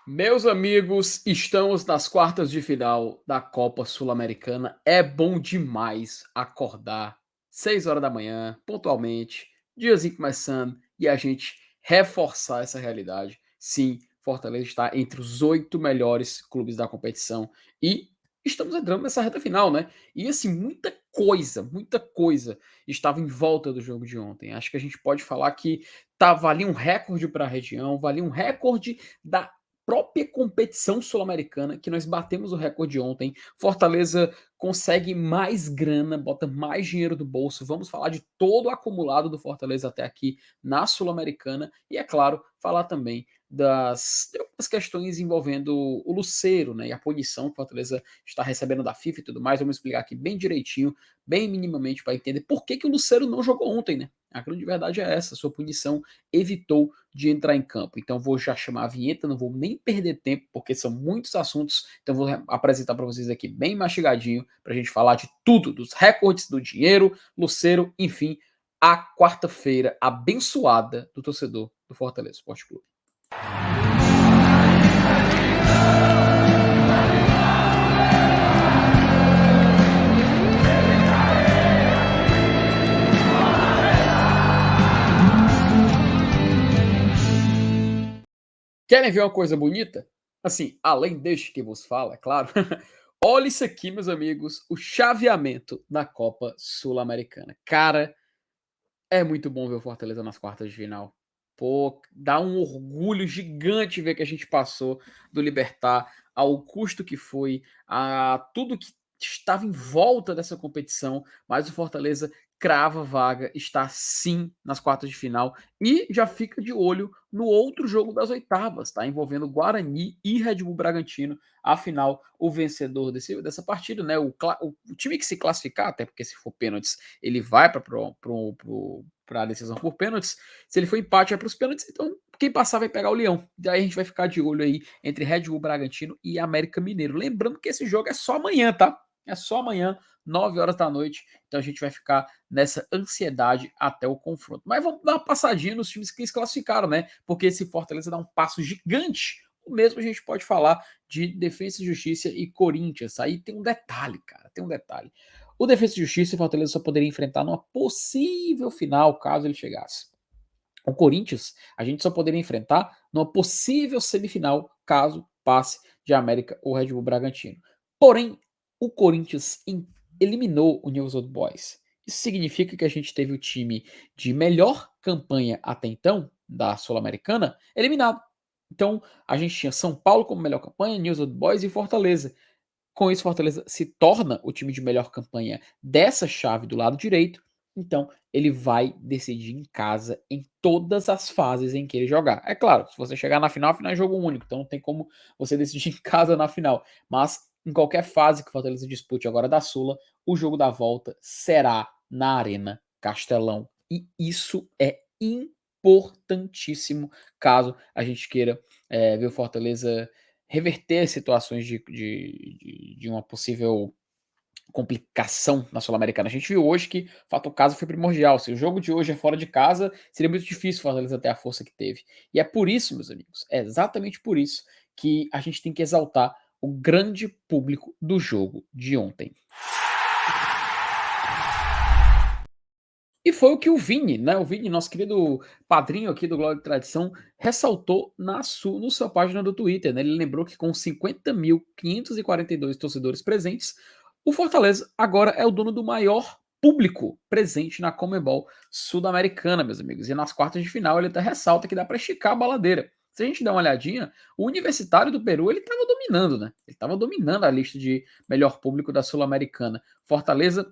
Meus amigos, estamos nas quartas de final da Copa Sul-Americana. É bom demais acordar 6 horas da manhã, pontualmente, diazinho começando, e a gente reforçar essa realidade. Sim, Fortaleza está entre os 8 melhores clubes da competição e estamos entrando nessa reta final, né? E assim, muita coisa estava em volta do jogo de ontem. Acho que a gente pode falar que valia um recorde para a região, valia um recorde da própria competição sul-americana, que nós batemos o recorde ontem. Fortaleza consegue mais grana, bota mais dinheiro do bolso. Vamos falar de todo o acumulado do Fortaleza até aqui na Sul-Americana e, é claro, falar também de algumas questões envolvendo o Luceiro, né, e a punição que o Fortaleza está recebendo da FIFA e tudo mais. Vamos explicar aqui bem direitinho, bem minimamente, para entender por que o Luceiro não jogou ontem, né? A grande verdade é essa, sua punição evitou de entrar em campo. Então vou já chamar a vinheta, não vou nem perder tempo, porque são muitos assuntos. Então vou apresentar para vocês aqui bem mastigadinho, para a gente falar de tudo, dos recordes, do dinheiro, Luceiro, enfim, a quarta-feira abençoada do torcedor do Fortaleza Esporte Clube. Querem ver uma coisa bonita? Assim, além deste que vos fala, é claro. Olha isso aqui, meus amigos, o chaveamento da Copa Sul-Americana. Cara, é muito bom ver o Fortaleza nas quartas de final. Pô, dá um orgulho gigante ver que a gente passou do Libertad ao custo que foi, a tudo que estava em volta dessa competição, mas o Fortaleza crava vaga, está sim nas quartas de final e já fica de olho no outro jogo das oitavas, tá? Envolvendo Guarani e Red Bull Bragantino. Afinal, o vencedor dessa partida, né? O time que se classificar, até porque se for pênaltis, ele vai para a decisão por pênaltis. Se ele for empate, vai para os pênaltis. Então, quem passar vai pegar o Leão. Daí a gente vai ficar de olho aí entre Red Bull Bragantino e América Mineiro. Lembrando que esse jogo é só amanhã, tá? É só amanhã, 9 horas da noite. Então a gente vai ficar nessa ansiedade até o confronto. Mas vamos dar uma passadinha nos times que se classificaram, né? Porque esse Fortaleza dá um passo gigante. O mesmo a gente pode falar de Defensa e Justiça e Corinthians. Aí tem um detalhe, cara. Tem um detalhe. O Defensa e Justiça e Fortaleza só poderia enfrentar numa possível final, caso ele chegasse. O Corinthians, a gente só poderia enfrentar numa possível semifinal, caso passe de América ou Red Bull Bragantino. Porém, o Corinthians eliminou o News Old Boys. Isso significa que a gente teve o time de melhor campanha até então, da Sul-Americana, eliminado. Então, a gente tinha São Paulo como melhor campanha, News Old Boys e Fortaleza. Com isso, Fortaleza se torna o time de melhor campanha dessa chave do lado direito. Então, ele vai decidir em casa em todas as fases em que ele jogar. É claro, se você chegar na final, a final é jogo único, então não tem como você decidir em casa na final. Mas em qualquer fase que o Fortaleza dispute agora da Sula, o jogo da volta será na Arena Castelão. E isso é importantíssimo caso a gente queira ver o Fortaleza reverter situações de uma possível complicação na Sul-Americana. A gente viu hoje que o fator casa foi primordial. Se o jogo de hoje é fora de casa, seria muito difícil o Fortaleza ter a força que teve. E é por isso, meus amigos, é exatamente por isso que a gente tem que exaltar o grande público do jogo de ontem. E foi o que o Vini, né? O Vini, nosso querido padrinho aqui do Glória e Tradição, ressaltou no sua página do Twitter, né? Ele lembrou que com 50.542 torcedores presentes, o Fortaleza agora é o dono do maior público presente na Conmebol Sul-Americana, meus amigos. E nas quartas de final ele até ressalta que dá para esticar a baladeira. Se a gente der uma olhadinha, o Universitário do Peru ele estava dominando, né? Ele estava dominando a lista de melhor público da Sul-Americana. Fortaleza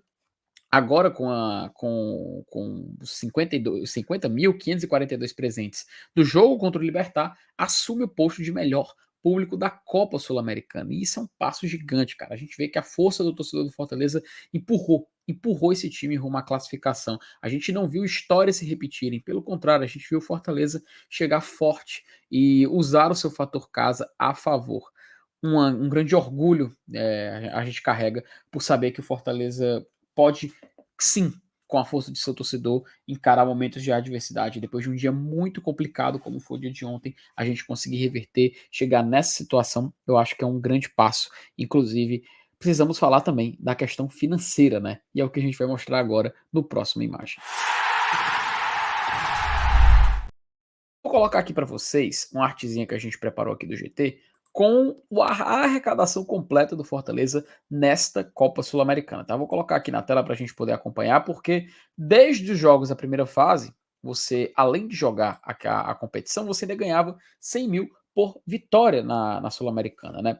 agora com os 50.542 presentes do jogo contra o Libertad, assume o posto de melhor público da Copa Sul-Americana. E isso é um passo gigante, cara. A gente vê que a força do torcedor do Fortaleza empurrou esse time rumo à classificação. A gente não viu histórias se repetirem, pelo contrário, a gente viu o Fortaleza chegar forte e usar o seu fator casa a favor. Um grande orgulho a gente carrega por saber que o Fortaleza pode sim com a força de seu torcedor, encarar momentos de adversidade. Depois de um dia muito complicado, como foi o dia de ontem, a gente conseguir reverter, chegar nessa situação, eu acho que é um grande passo. Inclusive, precisamos falar também da questão financeira, né? E é o que a gente vai mostrar agora no próximo imagem. Vou colocar aqui para vocês uma artezinha que a gente preparou aqui do GT com a arrecadação completa do Fortaleza nesta Copa Sul-Americana, tá? Vou colocar aqui na tela para a gente poder acompanhar, porque desde os jogos da primeira fase, você, além de jogar a competição, você ainda ganhava 100 mil por vitória na Sul-Americana, né?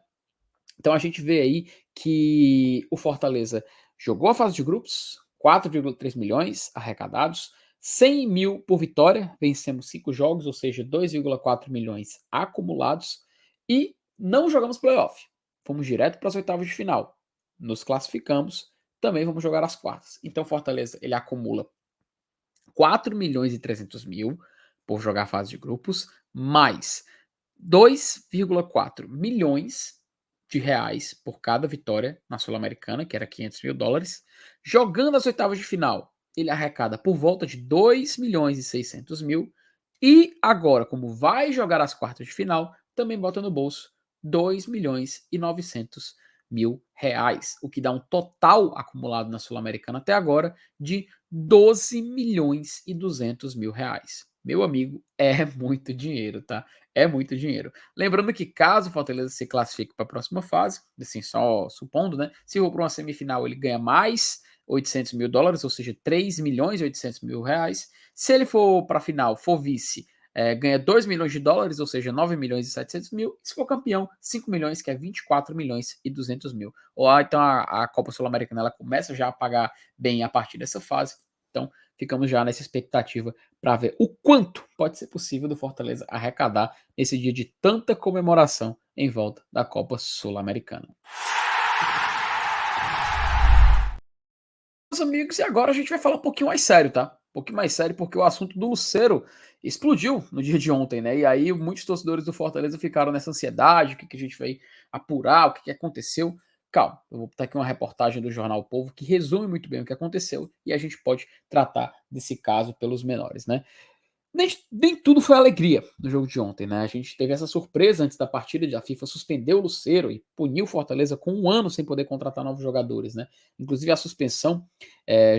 Então a gente vê aí que o Fortaleza jogou a fase de grupos, 4,3 milhões arrecadados, 100 mil por vitória, vencemos 5 jogos, ou seja, 2,4 milhões acumulados, e não jogamos playoff. Fomos direto para as oitavas de final. Nos classificamos, também vamos jogar as quartas. Então Fortaleza ele acumula 4 milhões e 300 mil por jogar a fase de grupos, mais 2,4 milhões de reais por cada vitória na Sul-Americana, que era 500 mil dólares. Jogando as oitavas de final, ele arrecada por volta de 2 milhões e 600 mil. E agora, como vai jogar as quartas de final, também bota no bolso 2 milhões e 900 mil reais, o que dá um total acumulado na Sul-Americana até agora de 12 milhões e 200 mil reais. Meu amigo, é muito dinheiro, tá? É muito dinheiro. Lembrando que caso o Fortaleza se classifique para a próxima fase, assim, só supondo, né? Se for para uma semifinal, ele ganha mais 800 mil dólares, ou seja, 3 milhões e 800 mil reais. Se ele for para a final, for vice, ganha 2 milhões de dólares, ou seja, 9 milhões e 700 mil. E se for campeão, 5 milhões, que é 24 milhões e 200 mil. Ou então a Copa Sul-Americana ela começa já a pagar bem a partir dessa fase. Então, ficamos já nessa expectativa para ver o quanto pode ser possível do Fortaleza arrecadar nesse dia de tanta comemoração em volta da Copa Sul-Americana. Meus amigos, e agora a gente vai falar um pouquinho mais sério, tá? Um pouquinho mais sério, porque o assunto do Lucero explodiu no dia de ontem, né? E aí muitos torcedores do Fortaleza ficaram nessa ansiedade, o que, que a gente vai apurar, o que, que aconteceu. Calma, eu vou botar aqui uma reportagem do Jornal O Povo que resume muito bem o que aconteceu e a gente pode tratar desse caso pelos menores, né? Nem tudo foi alegria no jogo de ontem, né? A gente teve essa surpresa antes da partida de a FIFA suspender o Lucero e puniu o Fortaleza com um ano sem poder contratar novos jogadores, né? Inclusive a suspensão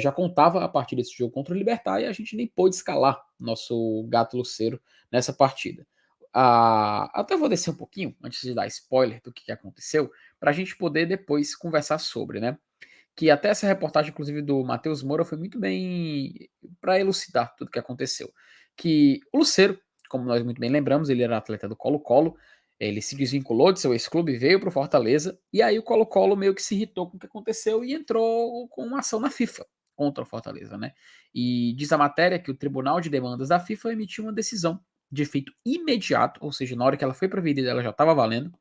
já contava a partir desse jogo contra o Libertad e a gente nem pôde escalar nosso gato Lucero nessa partida. Até vou descer um pouquinho antes de dar spoiler do que aconteceu, para a gente poder depois conversar sobre, né? Que até essa reportagem, inclusive, do Matheus Moura, foi muito bem para elucidar tudo o que aconteceu. Que o Lucero, como nós muito bem lembramos, ele era atleta do Colo-Colo, ele se desvinculou de seu ex-clube, veio para o Fortaleza, e aí o Colo-Colo meio que se irritou com o que aconteceu e entrou com uma ação na FIFA contra o Fortaleza, né? E diz a matéria que o Tribunal de Demandas da FIFA emitiu uma decisão de efeito imediato, ou seja, na hora que ela foi para a vida ela já estava valendo,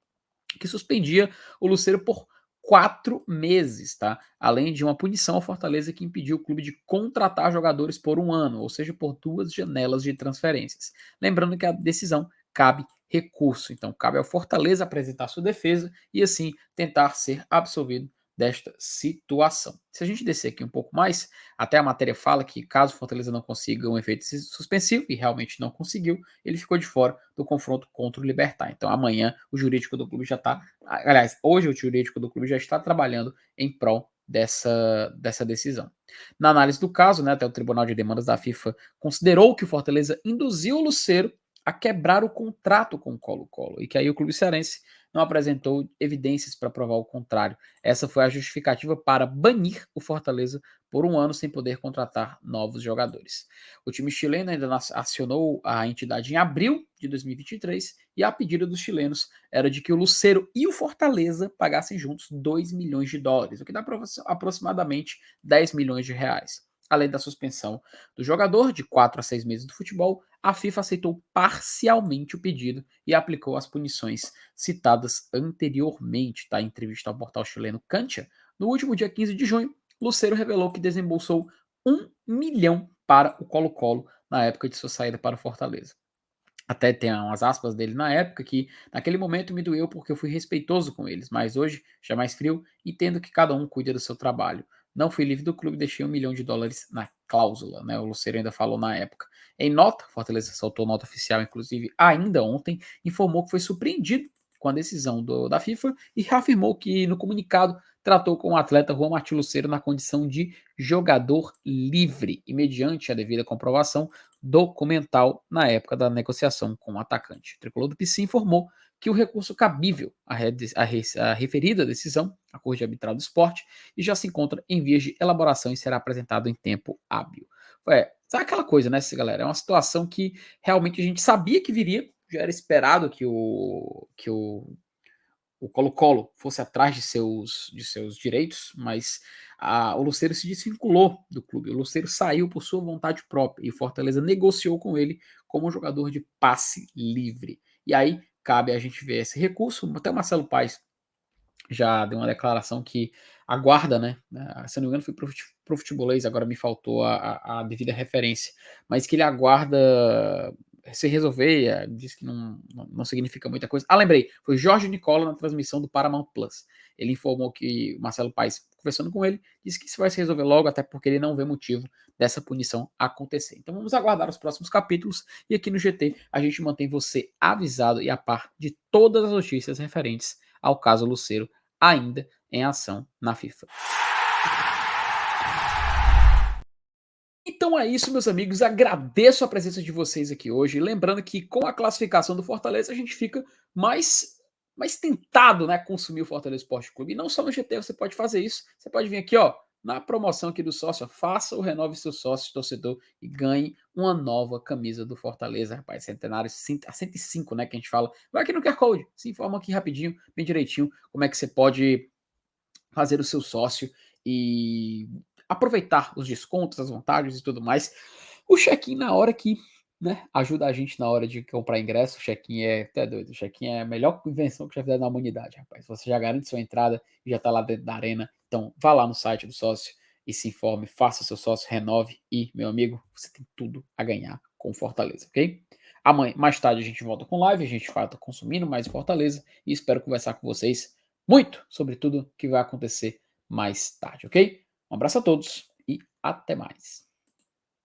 que suspendia o Lucero por 4 meses, tá? Além de uma punição ao Fortaleza que impediu o clube de contratar jogadores por um ano, ou seja, por 2 janelas de transferências. Lembrando que a decisão cabe recurso, então cabe ao Fortaleza apresentar sua defesa e assim tentar ser absolvido desta situação. Se a gente descer aqui um pouco mais, até a matéria fala que caso o Fortaleza não consiga um efeito suspensivo, e realmente não conseguiu, ele ficou de fora do confronto contra o Libertad. Então amanhã o jurídico do clube já está, aliás, hoje o jurídico do clube já está trabalhando em prol dessa decisão. Na análise do caso, né, até o Tribunal de Demandas da FIFA considerou que o Fortaleza induziu o Lucero a quebrar o contrato com o Colo-Colo e que aí o clube cearense não apresentou evidências para provar o contrário. Essa foi a justificativa para banir o Fortaleza por um ano sem poder contratar novos jogadores. O time chileno ainda acionou a entidade em abril de 2023 e a pedida dos chilenos era de que o Lucero e o Fortaleza pagassem juntos 2 milhões de dólares, o que dá aproximadamente 10 milhões de reais. Além da suspensão do jogador de 4 a 6 meses do futebol, a FIFA aceitou parcialmente o pedido e aplicou as punições citadas anteriormente. Tá? Em entrevista ao portal chileno Cancha, no último dia 15 de junho, Lucero revelou que desembolsou 1 milhão para o Colo-Colo na época de sua saída para o Fortaleza. Até tem umas aspas dele na época que naquele momento me doeu porque eu fui respeitoso com eles, mas hoje já mais frio e tendo que cada um cuida do seu trabalho. não fui livre do clube, deixei $1 milhão na cláusula, né? O Lucero ainda falou na época. Em nota, Fortaleza soltou nota oficial, inclusive, ainda ontem, informou que foi surpreendido com a decisão da FIFA e reafirmou que, no comunicado, tratou com o atleta Juan Martín Lucero na condição de jogador livre e mediante a devida comprovação documental na época da negociação com o atacante. O tricolor do PC informou que o recurso cabível à referida decisão, a Corte de Arbitral do Esporte, e já se encontra em vias de elaboração e será apresentado em tempo hábil. Sabe aquela coisa, né, galera? É uma situação que realmente a gente sabia que viria, já era esperado que o Colo-Colo fosse atrás de seus direitos, mas o Luceiro se desvinculou do clube. O Luceiro saiu por sua vontade própria e o Fortaleza negociou com ele como jogador de passe livre. E aí cabe a gente ver esse recurso. Até o Marcelo Paes já deu uma declaração que aguarda, né? Se eu não me engano, foi pro futebolês, agora me faltou a devida referência, mas que ele aguarda se resolver, diz que não significa muita coisa. Lembrei, foi Jorge Nicola na transmissão do Paramount Plus. Ele informou que o Marcelo Paes, conversando com ele, disse que isso vai se resolver logo, até porque ele não vê motivo dessa punição acontecer. Então vamos aguardar os próximos capítulos e aqui no GT a gente mantém você avisado e a par de todas as notícias referentes ao caso Lucero, ainda em ação na FIFA. Então é isso, meus amigos. Agradeço a presença de vocês aqui hoje. Lembrando que com a classificação do Fortaleza, a gente fica mais tentado, né, a consumir o Fortaleza Esporte Clube. E não só no GT você pode fazer isso. Você pode vir aqui, ó, na promoção aqui do sócio. Faça ou renove seu sócio, torcedor, e ganhe uma nova camisa do Fortaleza, rapaz. Centenário a 105, né, que a gente fala. Vai aqui no QR Code. Se informa aqui rapidinho, bem direitinho, como é que você pode fazer o seu sócio e aproveitar os descontos, as vantagens e tudo mais. O check-in na hora que, né, ajuda a gente na hora de comprar ingresso. O check-in até doido. O check-in é a melhor invenção que já fizeram na humanidade, rapaz. Você já garante sua entrada e já tá lá dentro da arena. Então, vá lá no site do sócio e se informe, faça seu sócio, renove e, meu amigo, você tem tudo a ganhar com Fortaleza, ok? Amanhã, mais tarde, a gente volta com live, a gente vai estar consumindo mais Fortaleza e espero conversar com vocês muito sobre tudo que vai acontecer mais tarde, ok? Um abraço a todos e até mais.